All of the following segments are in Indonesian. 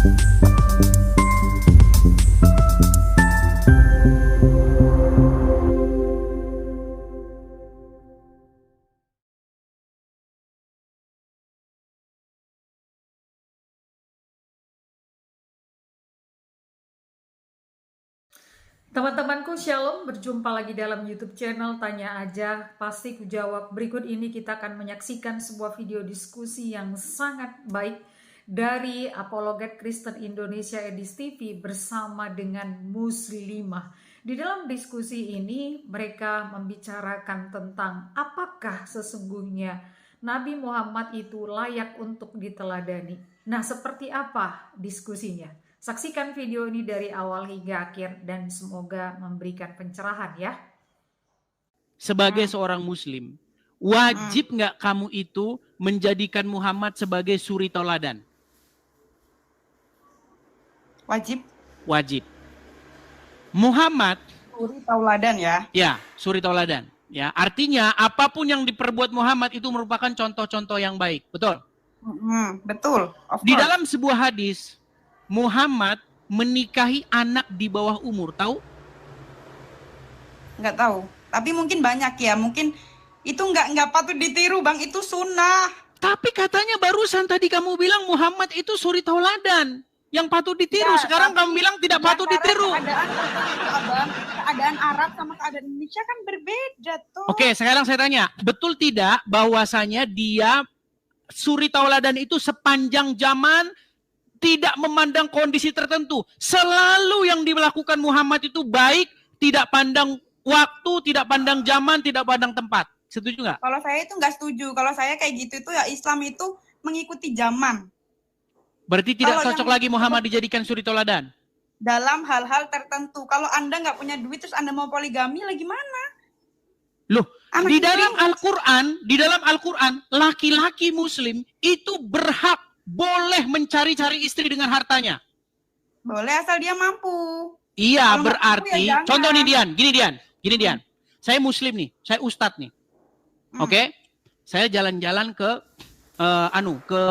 Teman-temanku, Shalom, berjumpa lagi dalam YouTube channel Tanya Aja, pasti ku jawab. Berikut ini kita akan menyaksikan sebuah video diskusi yang sangat baik dari Apologet Kristen Indonesia Edis TV bersama dengan Muslimah. Di dalam diskusi ini mereka membicarakan tentang apakah sesungguhnya Nabi Muhammad itu layak untuk diteladani. Nah, seperti apa diskusinya? Saksikan video ini dari awal hingga akhir dan semoga memberikan pencerahan ya. Sebagai seorang muslim, wajib nggak kamu itu menjadikan Muhammad sebagai suri tauladan? Wajib. Wajib. Muhammad Suri tauladan ya? Ya, suri tauladan. Ya, artinya apapun yang diperbuat Muhammad itu merupakan contoh-contoh yang baik. Betul? Betul. Di dalam sebuah hadis, Muhammad menikahi anak di bawah umur, tahu? Nggak tahu. Tapi mungkin banyak ya. Mungkin itu nggak patut ditiru, Bang. Itu sunnah. Tapi katanya barusan tadi kamu bilang Muhammad itu suri tauladan yang patut ditiru. Ya, sekarang kamu bilang tidak patut ditiru. Keadaan Arab sama keadaan Indonesia kan berbeda tuh. Oke, sekarang saya tanya, betul tidak bahwasanya dia suri tauladan itu sepanjang zaman tidak memandang kondisi tertentu. Selalu yang dilakukan Muhammad itu baik, tidak pandang waktu, tidak pandang zaman, tidak pandang tempat. Setuju nggak? Kalau saya itu nggak setuju. Kalau saya kayak gitu itu ya Islam itu mengikuti zaman. Berarti tidak cocok lagi Muhammad dijadikan suri tauladan? Dalam hal-hal tertentu. Kalau Anda nggak punya duit terus Anda mau poligami lagi mana? Loh, di dalam Al-Quran, laki-laki muslim itu berhak boleh mencari-cari istri dengan hartanya. Boleh asal dia mampu. Iya, kalau berarti ya contoh nih gini Dian. Saya muslim nih, saya ustadz nih. Oke? Saya jalan-jalan ke ke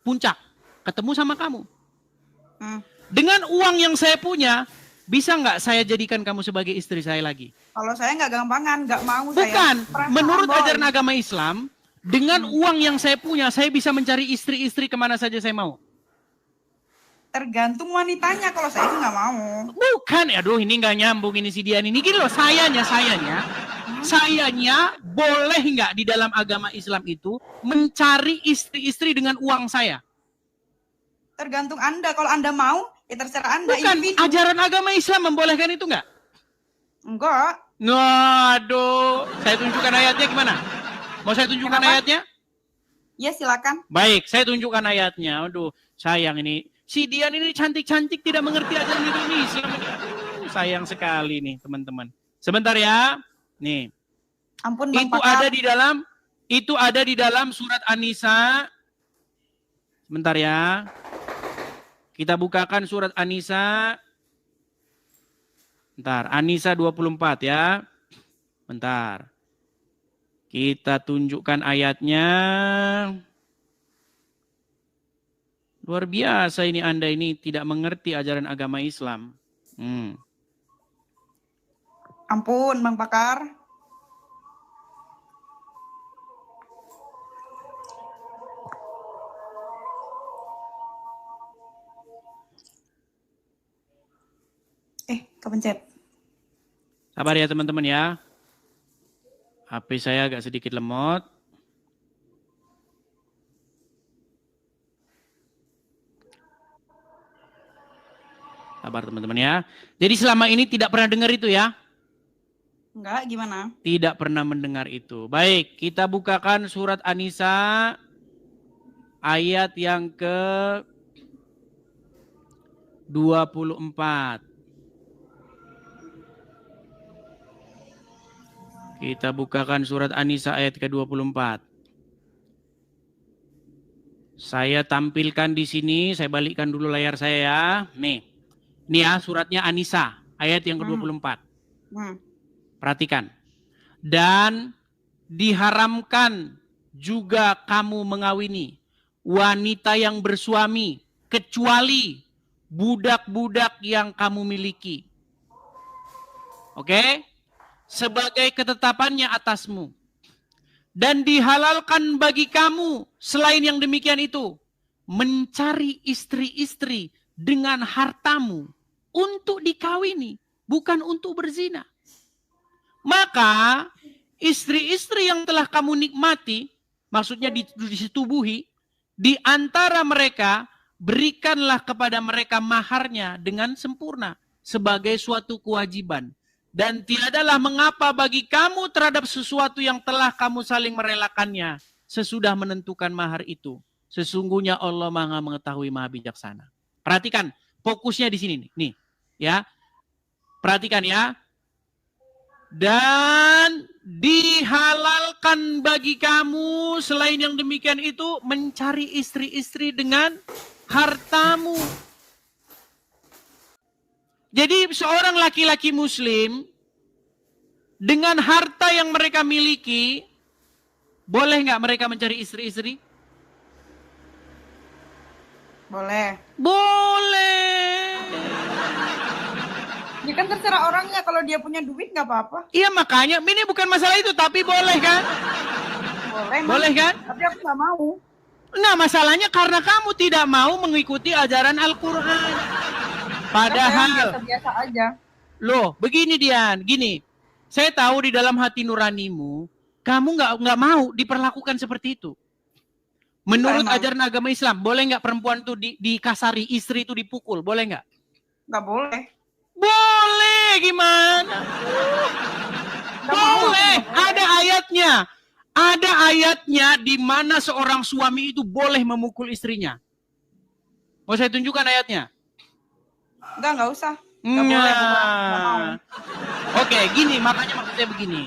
puncak, ketemu sama kamu. Dengan uang yang saya punya, bisa nggak saya jadikan kamu sebagai istri saya lagi? Kalau saya nggak gampangan, nggak mau. Bukan, saya menurut ajaran agama Islam, dengan uang yang saya punya, saya bisa mencari istri-istri kemana saja saya mau. Tergantung wanitanya, kalau saya itu nggak mau. Bukan, aduh ini nggak nyambung ini si Dian ini. Gini loh, sayanya boleh nggak di dalam agama Islam itu mencari istri-istri dengan uang saya? Tergantung Anda, kalau Anda mau, ya terserah Anda. Bukan, ajaran agama Islam membolehkan itu nggak? Enggak. Aduh, saya tunjukkan ayatnya gimana? Mau saya tunjukkan ayatnya? Ya silakan. Baik, saya tunjukkan ayatnya. Aduh, sayang ini. Si Dian ini cantik-cantik tidak mengerti ajaran Indonesia. Aduh, sayang sekali nih teman-teman. Sebentar ya. Nih. Ampun Bang Itu Pakar. ada di dalam surat An-Nisa. Sebentar ya. Kita bukakan surat An-Nisa. Bentar, An-Nisa 24 ya. Bentar. Kita tunjukkan ayatnya. Luar biasa ini Anda ini tidak mengerti ajaran agama Islam. Ampun Bang Pakar. Kepencet. Sabar ya teman-teman ya. HP saya agak sedikit lemot. Sabar teman-teman ya. Jadi selama ini tidak pernah dengar itu ya? Enggak, gimana? Tidak pernah mendengar itu. Baik, kita bukakan surat An-Nisa ayat yang ke 24. Kita bukakan surat An-Nisa ayat ke-24. Saya tampilkan di sini, saya balikkan dulu layar saya ya. Nih. Ini ya suratnya An-Nisa ayat yang ke-24. Perhatikan. Dan diharamkan juga kamu mengawini wanita yang bersuami kecuali budak-budak yang kamu miliki. Oke? Sebagai ketetapannya atasmu. Dan dihalalkan bagi kamu selain yang demikian itu, mencari istri-istri dengan hartamu untuk dikawini, bukan untuk berzina. Maka istri-istri yang telah kamu nikmati, maksudnya disetubuhi, di antara mereka berikanlah kepada mereka maharnya dengan sempurna sebagai suatu kewajiban. Dan tiadalah mengapa bagi kamu terhadap sesuatu yang telah kamu saling merelakannya sesudah menentukan mahar itu. Sesungguhnya Allah Maha mengetahui, Maha bijaksana. Perhatikan, fokusnya di sini nih, ya. Perhatikan ya. Dan dihalalkan bagi kamu selain yang demikian itu mencari istri-istri dengan hartamu. Jadi seorang laki-laki muslim dengan harta yang mereka miliki, boleh nggak mereka mencari istri-istri? Boleh. Boleh. Ya kan terserah orangnya, kalau dia punya duit nggak apa-apa. Iya makanya, ini bukan masalah itu, tapi boleh kan? Boleh. Boleh kan? Tapi aku nggak mau. Nah masalahnya karena kamu tidak mau mengikuti ajaran Al-Quran. Padahal, biasa aja. loh, begini Dian, gini. Saya tahu di dalam hati nuranimu, kamu nggak mau diperlakukan seperti itu. Menurut ajaran agama Islam, boleh nggak perempuan itu dikasari, istri itu dipukul, boleh nggak? Nggak boleh. Boleh, gimana? Boleh, ada ayatnya. Ada ayatnya di mana seorang suami itu boleh memukul istrinya. Mau saya tunjukkan ayatnya? Nggak usah. Nggak boleh. Nggak mau. Oke, gini, makanya maksudnya begini.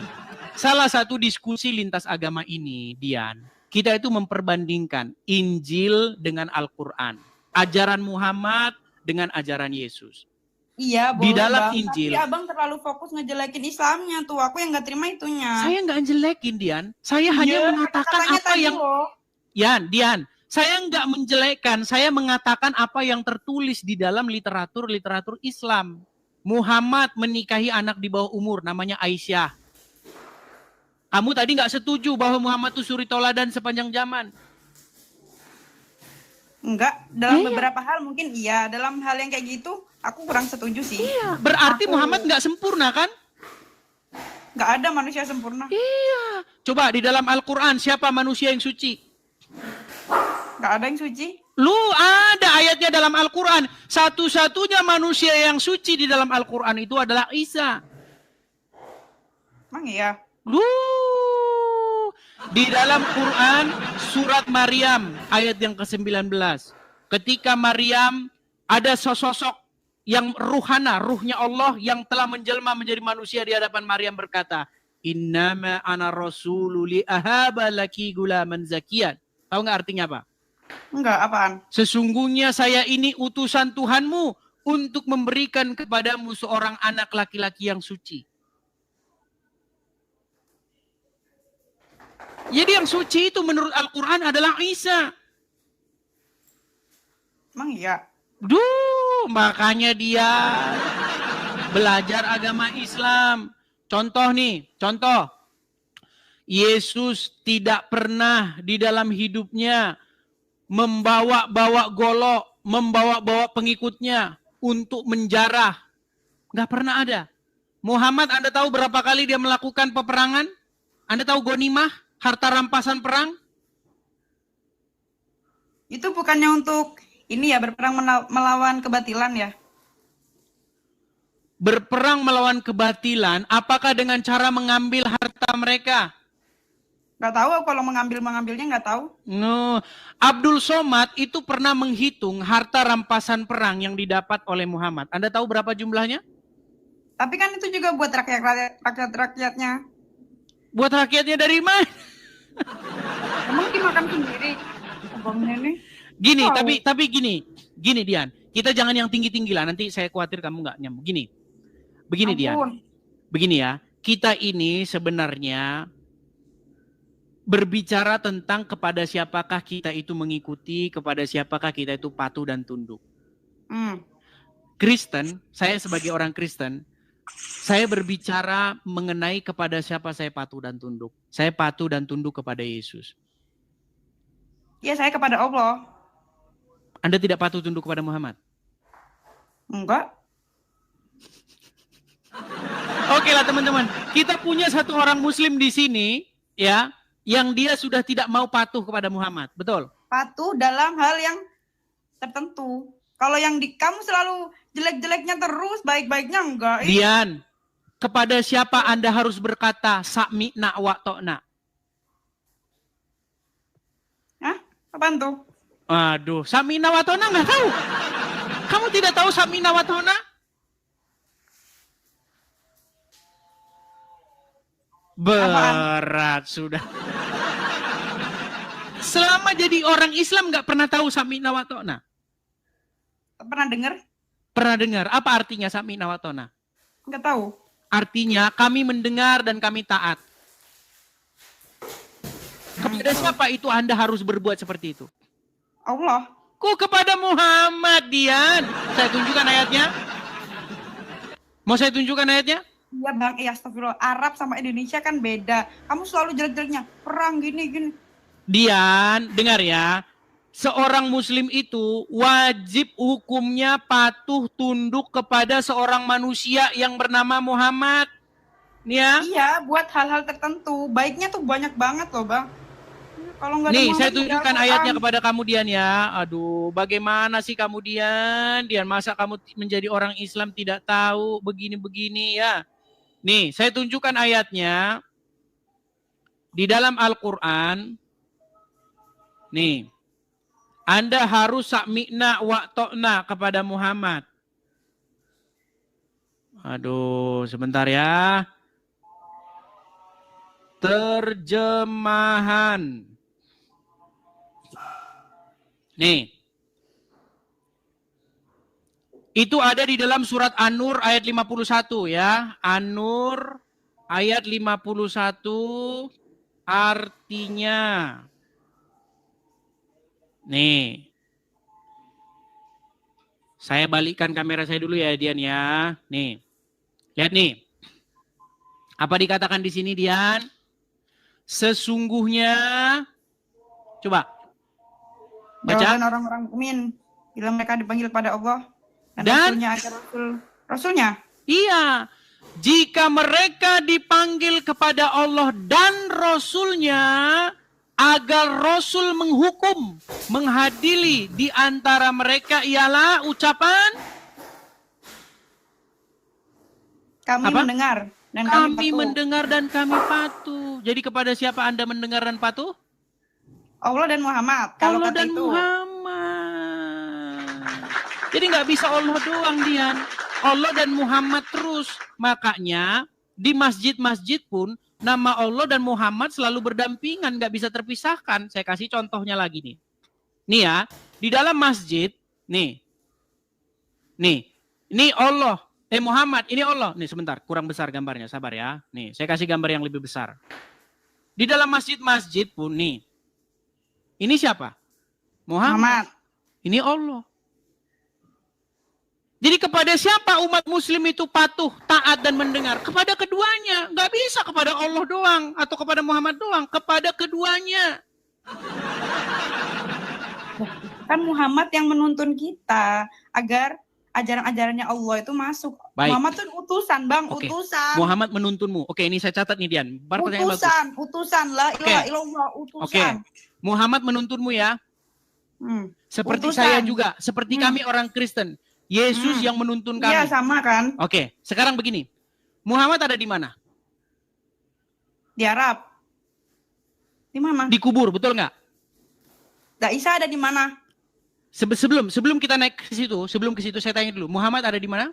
Salah satu diskusi lintas agama ini, Dian, kita itu memperbandingkan Injil dengan Al-Quran. Ajaran Muhammad dengan ajaran Yesus. Iya, boleh. Di dalam Bang. Injil. Tapi abang terlalu fokus ngejelekin Islamnya tuh. Aku yang nggak terima itunya. Saya nggak ngejelekin, Dian. Saya hanya mengatakan apa yang... Dian, saya nggak menjelekkan. Saya mengatakan apa yang tertulis di dalam literatur Islam. Muhammad menikahi anak di bawah umur, namanya Aisyah. Kamu tadi nggak setuju bahwa Muhammad itu suri toladan sepanjang zaman? Enggak, dalam beberapa hal mungkin iya. Dalam hal yang kayak gitu, aku kurang setuju sih. Iya, berarti Muhammad nggak sempurna kan? Nggak ada manusia sempurna. Iya. Coba di dalam Al-Quran, siapa manusia yang suci? Nggak ada yang suci. Lu ada ayatnya dalam Al-Quran. Satu-satunya manusia yang suci di dalam Al-Quran itu adalah Isa. Emang iya? Di dalam Quran surat Maryam ayat yang ke-19. Ketika Maryam ada sosok yang ruhana, ruhnya Allah yang telah menjelma menjadi manusia di hadapan Maryam berkata, "Innama ana rasulu li ahaba laki gulaman zakiyan." Tahu nggak artinya apa? Enggak, apaan? Sesungguhnya saya ini utusan Tuhanmu untuk memberikan kepadamu seorang anak laki-laki yang suci. Jadi yang suci itu menurut Al-Quran adalah Isa. Emang iya? Makanya dia belajar agama Islam. Contoh. Yesus tidak pernah di dalam hidupnya membawa-bawa golok, membawa-bawa pengikutnya untuk menjarah. Nggak pernah ada. Muhammad, Anda tahu berapa kali dia melakukan peperangan? Anda tahu ghanimah, harta rampasan perang? Itu bukannya untuk ini ya, berperang melawan kebatilan ya? Berperang melawan kebatilan, apakah dengan cara mengambil harta mereka? Nggak tahu, kalau mengambilnya nggak tahu. No, Abdul Somad itu pernah menghitung harta rampasan perang yang didapat oleh Muhammad. Anda tahu berapa jumlahnya? Tapi kan itu juga buat rakyat-rakyatnya. Buat rakyatnya dari mana? Emang dimakan sendiri? Abangnya nih. Gini, tapi gini Dian. Kita jangan yang tinggi-tinggi lah. Nanti saya khawatir kamu nggak nyambung. Begini Dian. Begini ya. Kita ini sebenarnya berbicara tentang kepada siapakah kita itu mengikuti, kepada siapakah kita itu patuh dan tunduk. Kristen, saya sebagai orang Kristen, saya berbicara mengenai kepada siapa saya patuh dan tunduk. Saya patuh dan tunduk kepada Yesus. Ya, saya kepada Allah. Anda tidak patuh tunduk kepada Muhammad? Enggak. Oke lah teman-teman, kita punya satu orang Muslim di sini, ya, yang dia sudah tidak mau patuh kepada Muhammad, betul? Patuh dalam hal yang tertentu. Kalau yang kamu selalu jelek-jeleknya terus, baik-baiknya enggak. Dian, kepada siapa Anda harus berkata sami'na wa ta'na? Hah? Apaan tuh? Aduh, sami'na wa ta'na nggak tahu. Kamu tidak tahu sami'na wa ta'na? Berat sudah. Selama jadi orang Islam nggak pernah tahu sami'na wa ta'na? Pernah dengar? Pernah dengar. Apa artinya sami'na wa ta'na? Enggak tahu. Artinya kami mendengar dan kami taat. Kepada siapa itu Anda harus berbuat seperti itu? Allah. Ku kepada Muhammad, Dian. Saya tunjukkan ayatnya. Mau saya tunjukkan ayatnya? Iya bang, astagfirullah. Arab sama Indonesia kan beda. Kamu selalu jelek-jeleknya. Perang gini. Dian, dengar ya. Seorang muslim itu wajib hukumnya patuh tunduk kepada seorang manusia yang bernama Muhammad. Nih ya. Iya, buat hal-hal tertentu. Baiknya tuh banyak banget loh bang. Kalau nggak ada Nih, Muhammad, saya nggak tunjukkan ada ayatnya Quran. kepada kamu Dian ya. Aduh, bagaimana sih kamu Dian? Dian, masa kamu menjadi orang Islam tidak tahu begini-begini ya? Nih, saya tunjukkan ayatnya. Di dalam Al-Quran. Nih. Anda harus sami'na wa ta'na kepada Muhammad. Aduh, sebentar ya. Terjemahan. Nih. Itu ada di dalam surat An-Nur ayat 51 ya. An-Nur ayat 51 artinya. Nih. Saya balikkan kamera saya dulu ya Dian ya. Nih. Lihat nih. Apa dikatakan di sini Dian? Sesungguhnya coba baca. Jawaban orang-orang mukmin bila mereka dipanggil pada Allah dan Rasulnya agar Rasulnya. Iya. Jika mereka dipanggil kepada Allah dan Rasulnya agar Rasul menghukum, menghadili di antara mereka ialah ucapan Kami apa? mendengar dan Kami patuh. mendengar dan kami patuh. Jadi kepada siapa Anda mendengar dan patuh? Allah dan Muhammad. Kalau Allah kata dan itu. Muhammad. Jadi nggak bisa Allah doang Dian. Allah dan Muhammad terus. Makanya di masjid-masjid pun nama Allah dan Muhammad selalu berdampingan, nggak bisa terpisahkan. Saya kasih contohnya lagi nih. Nih ya, di dalam masjid, nih ini Allah, Muhammad, ini Allah. Nih sebentar, kurang besar gambarnya, sabar ya. Nih, saya kasih gambar yang lebih besar. Di dalam masjid-masjid pun nih, ini siapa? Muhammad. Ini Allah. Jadi kepada siapa umat muslim itu patuh, taat dan mendengar? Kepada keduanya. Nggak bisa kepada Allah doang atau kepada Muhammad doang. Kepada keduanya. Kan Muhammad yang menuntun kita agar ajaran-ajarannya Allah itu masuk. Baik. Muhammad tuh utusan bang, Oke. utusan. Muhammad menuntunmu. Oke, ini saya catat nih Dian. Pertanyaan bagus. Utusan. La ilaha illallah, utusan. Muhammad menuntunmu ya. Seperti Utusan. saya juga. Seperti kami orang Kristen. Yesus yang menuntun kami. Iya sama kan. Oke, sekarang begini. Muhammad ada di mana? Di Arab. Di mana? Di kubur, betul nggak? Isa ada di mana? Sebelum kita naik ke situ, sebelum ke situ saya tanya dulu. Muhammad ada di mana?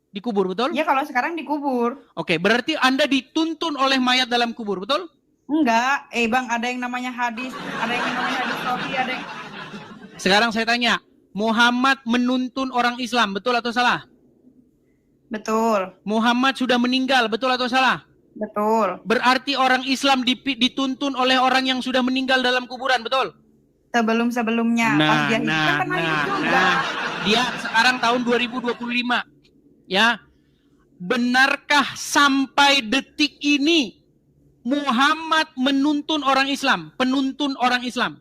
Di kubur, betul? Ya kalau sekarang dikubur. Oke, berarti Anda dituntun oleh mayat dalam kubur, betul? Enggak. Bang, ada yang namanya hadis, ada yang namanya hadis sahih, ada yang... Sekarang saya tanya, Muhammad menuntun orang Islam, betul atau salah? Betul. Muhammad sudah meninggal, betul atau salah? Betul. Berarti orang Islam dituntun oleh orang yang sudah meninggal dalam kuburan, betul? Sebelum-sebelumnya. Pas dia hidup kan pernah hidup juga. Dia sekarang tahun 2025. Ya. Benarkah sampai detik ini Muhammad menuntun orang Islam, penuntun orang Islam?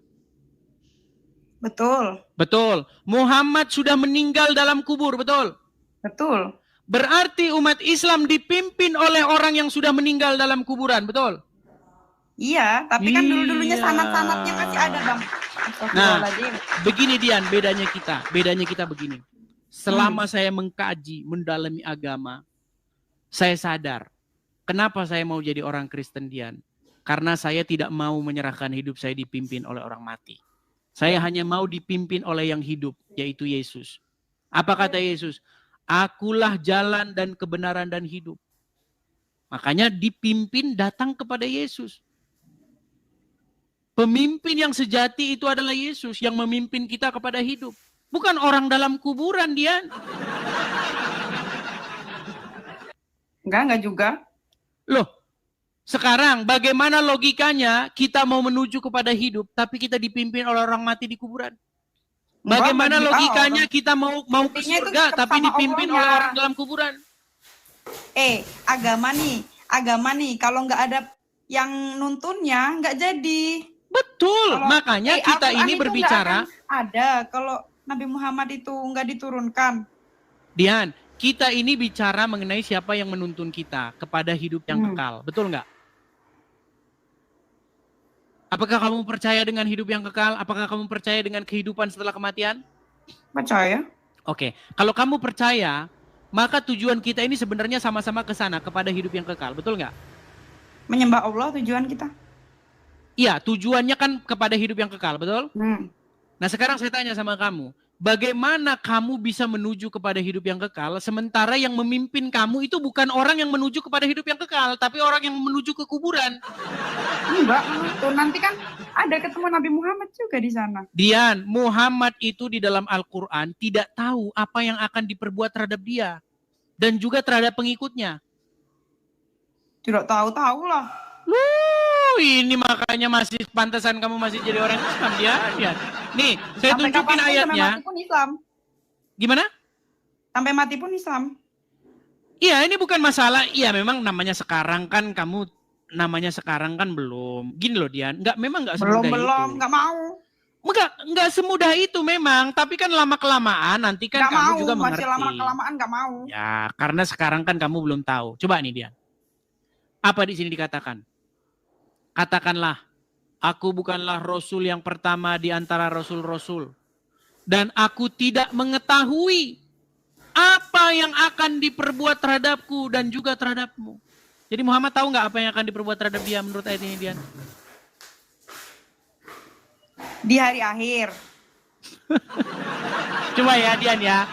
Betul. Betul. Muhammad sudah meninggal dalam kubur, betul? Betul. Berarti umat Islam dipimpin oleh orang yang sudah meninggal dalam kuburan, betul? Iya, tapi kan dulu-dulunya Iya. sanad-sanadnya masih ada, Bang. Nah, Astagfirullahaladzim. begini Dian, bedanya kita begini. Selama saya mengkaji, mendalami agama, saya sadar, kenapa saya mau jadi orang Kristen, Dian? Karena saya tidak mau menyerahkan hidup saya dipimpin oleh orang mati. Saya hanya mau dipimpin oleh yang hidup, yaitu Yesus. Apa kata Yesus? Akulah jalan dan kebenaran dan hidup. Makanya dipimpin datang kepada Yesus. Pemimpin yang sejati itu adalah Yesus yang memimpin kita kepada hidup. Bukan orang dalam kuburan, Dian. Enggak juga. Loh, sekarang bagaimana logikanya kita mau menuju kepada hidup, tapi kita dipimpin oleh orang mati di kuburan? Bagaimana logikanya kita mau ke Intinya itu surga, tetap tapi sama dipimpin Allahnya. oleh orang dalam kuburan? Agama nih, kalau nggak ada yang nuntunnya, nggak jadi. Betul, Kalau- makanya kita Al-Quran ini itu berbicara, nggak akan ada kalau Nabi Muhammad itu nggak diturunkan. Dian, kita ini bicara mengenai siapa yang menuntun kita kepada hidup yang kekal, betul nggak? Apakah kamu percaya dengan hidup yang kekal? Apakah kamu percaya dengan kehidupan setelah kematian? Percaya? Oke, kalau kamu percaya, maka tujuan kita ini sebenarnya sama-sama ke sana, kepada hidup yang kekal, betul nggak? Menyembah Allah tujuan kita. Iya, tujuannya kan kepada hidup yang kekal, betul? Nah sekarang saya tanya sama kamu, bagaimana kamu bisa menuju kepada hidup yang kekal, sementara yang memimpin kamu itu bukan orang yang menuju kepada hidup yang kekal, tapi orang yang menuju ke kuburan. Enggak, tuh nanti kan ada ketemu Nabi Muhammad juga di sana. Dian, Muhammad itu di dalam Al-Quran tidak tahu apa yang akan diperbuat terhadap dia. Dan juga terhadap pengikutnya. Tidak tahu-tahu lah. Ini makanya masih pantasan kamu masih jadi orang Islam, Dian. Nih, saya Sampai tunjukin kapanpun, ayatnya. Sampai mati pun Islam. Gimana? Sampai mati pun Islam. Iya, ini bukan masalah. Iya, memang namanya sekarang kan kamu, namanya sekarang kan belum. Gini loh, Dian. Memang nggak semudah itu. Belum, nggak mau. Enggak semudah itu memang, tapi kan lama-kelamaan nanti kan Nggak kamu mau, juga masih mengerti. lama-kelamaan nggak mau. Ya, karena sekarang kan kamu belum tahu. Coba nih Dian. Apa di sini dikatakan? Katakanlah, aku bukanlah Rasul yang pertama di antara Rasul-Rasul. Dan aku tidak mengetahui apa yang akan diperbuat terhadapku dan juga terhadapmu. Jadi Muhammad tahu nggak apa yang akan diperbuat terhadap dia menurut ayat ini, Dian? Di hari akhir. Coba ya Dian ya.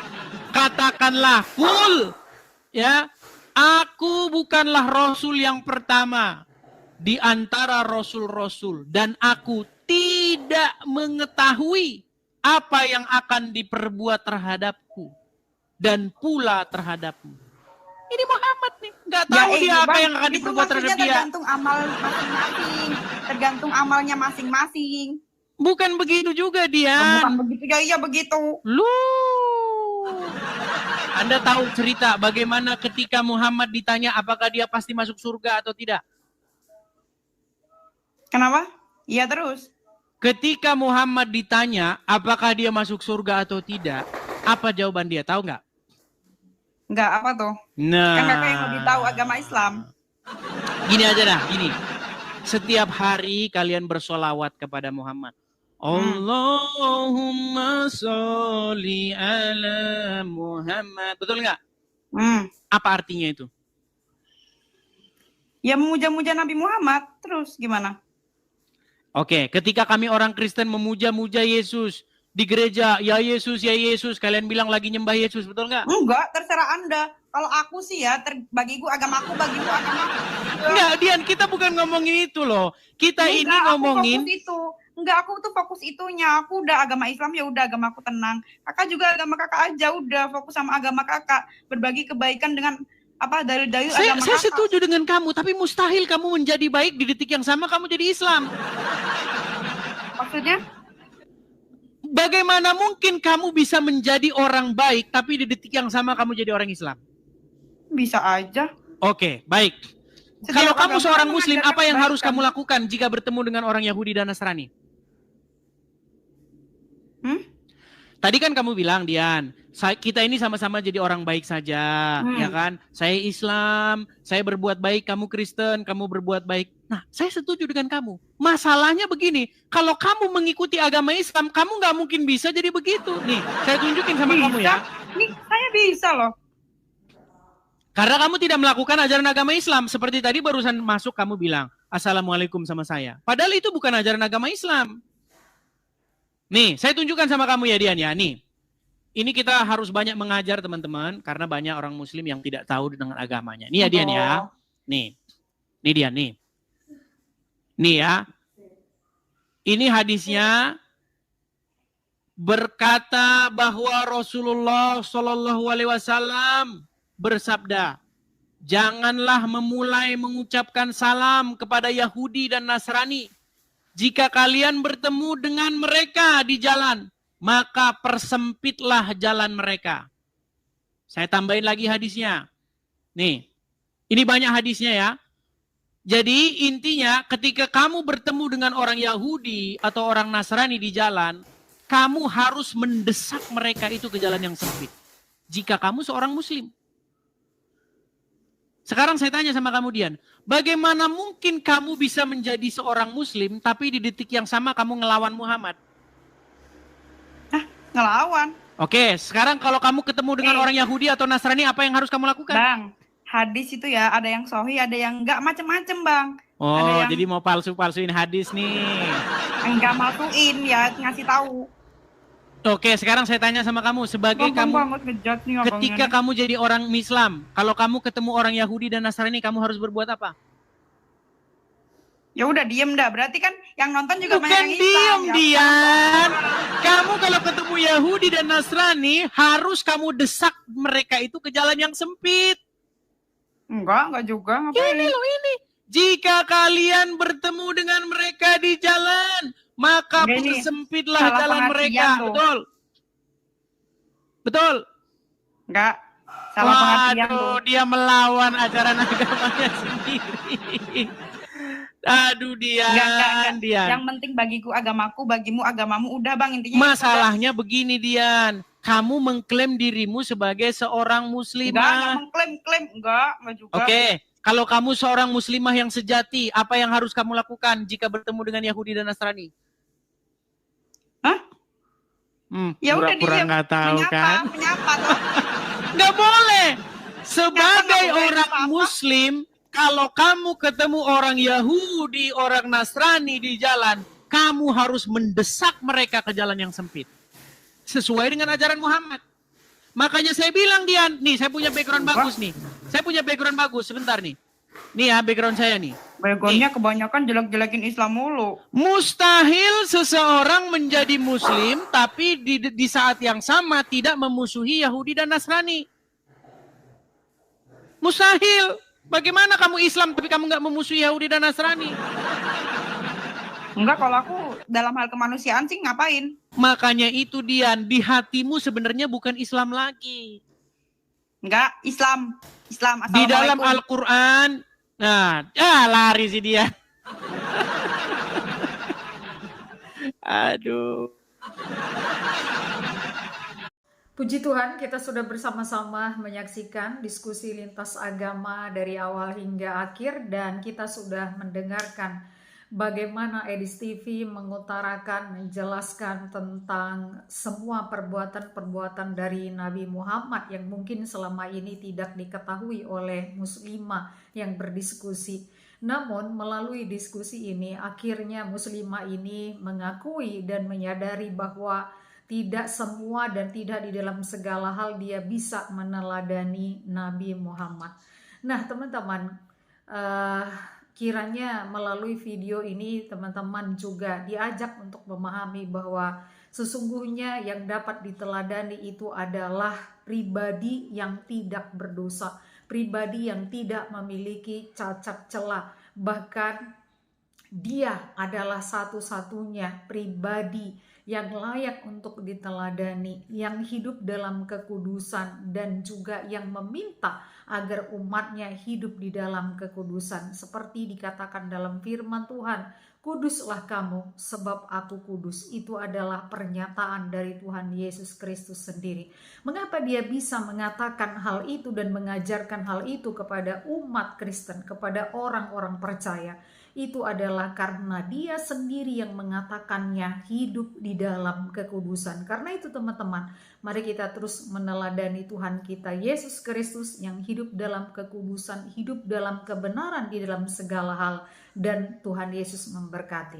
Katakanlah, kul. Ya, aku bukanlah Rasul yang pertama di antara Rasul-Rasul. Dan aku tidak mengetahui apa yang akan diperbuat terhadapku. Dan pula terhadapmu. Ini Muhammad nih. Nggak tahu dia apa yang akan diperbuat terhadap dia. Tergantung amal masing-masing. Tergantung amalnya masing-masing. Bukan begitu juga dia. Bukan begitu, ya iya begitu. Anda tahu cerita bagaimana ketika Muhammad ditanya apakah dia pasti masuk surga atau tidak? Kenapa? Iya terus. Ketika Muhammad ditanya apakah dia masuk surga atau tidak, apa jawaban dia? Tahu nggak? Nggak, apa tuh? Nah. Kan kakak yang lebih tahu agama Islam. Gini aja dah, gini. Setiap hari kalian bersolawat kepada Muhammad. Allahumma sholli ala Muhammad. Betul nggak? Apa artinya itu? Ya memuja-muja Nabi Muhammad. Terus gimana? Oke, ketika kami orang Kristen memuja-muja Yesus di gereja, ya Yesus, kalian bilang lagi nyembah Yesus, betul nggak? Enggak, terserah Anda. Kalau aku sih ya, bagiku agamaku, bagiku agamaku. Enggak, Dian, kita bukan ngomongin itu loh. Kita ini ngomongin. Enggak, aku tuh fokus itunya. Aku udah agama Islam, ya udah agamaku tenang. Kakak juga agama kakak aja, udah fokus sama agama kakak. Berbagi kebaikan dengan dalil-dalil Saya agama kakak. setuju dengan kamu, tapi mustahil kamu menjadi baik di detik yang sama kamu jadi Islam. Maksudnya? Bagaimana mungkin kamu bisa menjadi orang baik, tapi di detik yang sama kamu jadi orang Islam? Bisa aja. Oke, baik. Setiap Kalau kamu agama seorang Muslim, mengajarkan apa yang harus kebaikan. kamu lakukan jika bertemu dengan orang Yahudi dan Nasrani? Tadi kan kamu bilang, Dian, kita ini sama-sama jadi orang baik saja, ya kan? Saya Islam, saya berbuat baik, kamu Kristen, kamu berbuat baik. Nah, saya setuju dengan kamu. Masalahnya begini, kalau kamu mengikuti agama Islam, kamu nggak mungkin bisa jadi begitu. Nih, saya tunjukin sama kamu ya. Nih, saya bisa loh. Karena kamu tidak melakukan ajaran agama Islam. Seperti tadi barusan masuk kamu bilang, Assalamualaikum sama saya. Padahal itu bukan ajaran agama Islam. Nih, saya tunjukkan sama kamu ya Dian ya. Nih, ini kita harus banyak mengajar teman-teman. Karena banyak orang Muslim yang tidak tahu dengan agamanya. Nih ya Dian ya. Nih Dian nih. Nih ya. Ini hadisnya berkata bahwa Rasulullah Shallallahu Alaihi Wasallam bersabda, janganlah memulai mengucapkan salam kepada Yahudi dan Nasrani. Jika kalian bertemu dengan mereka di jalan, maka persempitlah jalan mereka. Saya tambahin lagi hadisnya. Nih, ini banyak hadisnya ya. Jadi intinya ketika kamu bertemu dengan orang Yahudi atau orang Nasrani di jalan, kamu harus mendesak mereka itu ke jalan yang sempit. Jika kamu seorang Muslim. Sekarang saya tanya sama kamu Dian, bagaimana mungkin kamu bisa menjadi seorang Muslim tapi di detik yang sama kamu ngelawan Muhammad? Ngelawan. Oke, sekarang kalau kamu ketemu dengan orang Yahudi atau Nasrani, apa yang harus kamu lakukan? Bang, hadis itu ya ada yang sahih, ada yang enggak, macem-macem Bang. Oh, ada yang jadi mau palsu-palsuin hadis nih. enggak masukin ya, ngasih tahu. Oke, sekarang saya tanya sama kamu, sebagai Bang, kamu banget ngejat nih ketika kamu jadi orang Islam, kalau kamu ketemu orang Yahudi dan Nasrani, kamu harus berbuat apa? Ya udah diem dah, berarti kan yang nonton juga Bukan banyak yang diem, Islam, ya. Dian. Kamu kalau ketemu Yahudi dan Nasrani, harus kamu desak mereka itu ke jalan yang sempit. Enggak juga. Ngapain? Ini loh ini. Jika kalian bertemu dengan mereka di jalan, maka persempitlah jalan mereka. Tuh. Betul. Betul. Enggak. Salah pengertian tuh. Waduh, dia melawan ajaran agamanya sendiri. Aduh Dian, Dian. Yang penting bagiku agamaku, bagimu agamamu, udah Bang intinya. Masalahnya begini Dian, kamu mengklaim dirimu sebagai seorang muslimah. Enggak mengklaim, enggak juga. Oke, kalau kamu seorang muslimah yang sejati, apa yang harus kamu lakukan jika bertemu dengan Yahudi dan Nasrani? Hah? Ya udah kurang nggak tahu kan? Menyapa tuh. Nggak boleh. Sebagai orang Muslim, kalau kamu ketemu orang Yahudi, orang Nasrani di jalan, kamu harus mendesak mereka ke jalan yang sempit. Sesuai dengan ajaran Muhammad. Makanya saya bilang Dian, nih saya punya background bagus nih. Saya punya background bagus, sebentar nih. Nih ya background saya nih. Backgroundnya kebanyakan jelek-jelekin Islam mulu. Mustahil seseorang menjadi Muslim, tapi di saat yang sama tidak memusuhi Yahudi dan Nasrani. Mustahil. Bagaimana kamu Islam tapi kamu nggak memusuhi Yahudi dan Nasrani? Enggak, kalau aku dalam hal kemanusiaan sih ngapain? Makanya itu Dian, di hatimu sebenarnya bukan Islam lagi. Enggak, Islam. Di dalam Al-Quran, nah, lari sih dia. Aduh. Puji Tuhan, kita sudah bersama-sama menyaksikan diskusi lintas agama dari awal hingga akhir, dan kita sudah mendengarkan bagaimana Edis TV mengutarakan, menjelaskan tentang semua perbuatan-perbuatan dari Nabi Muhammad yang mungkin selama ini tidak diketahui oleh muslimah yang berdiskusi. Namun melalui diskusi ini akhirnya muslimah ini mengakui dan menyadari bahwa tidak semua dan tidak di dalam segala hal dia bisa meneladani Nabi Muhammad. Nah teman-teman, kiranya melalui video ini teman-teman juga diajak untuk memahami bahwa sesungguhnya yang dapat diteladani itu adalah pribadi yang tidak berdosa. pribadi yang tidak memiliki cacat celah. Bahkan dia adalah satu-satunya pribadi yang layak untuk diteladani, yang hidup dalam kekudusan dan juga yang meminta agar umatnya hidup di dalam kekudusan. Seperti dikatakan dalam firman Tuhan, kuduslah kamu sebab aku kudus. Itu adalah pernyataan dari Tuhan Yesus Kristus sendiri. Mengapa dia bisa mengatakan hal itu dan mengajarkan hal itu kepada umat Kristen, kepada orang-orang percaya? Itu adalah karena dia sendiri yang mengatakannya hidup di dalam kekudusan. Karena itu teman-teman, mari kita terus meneladani Tuhan kita Yesus Kristus yang hidup dalam kekudusan, hidup dalam kebenaran di dalam segala hal, dan Tuhan Yesus memberkati.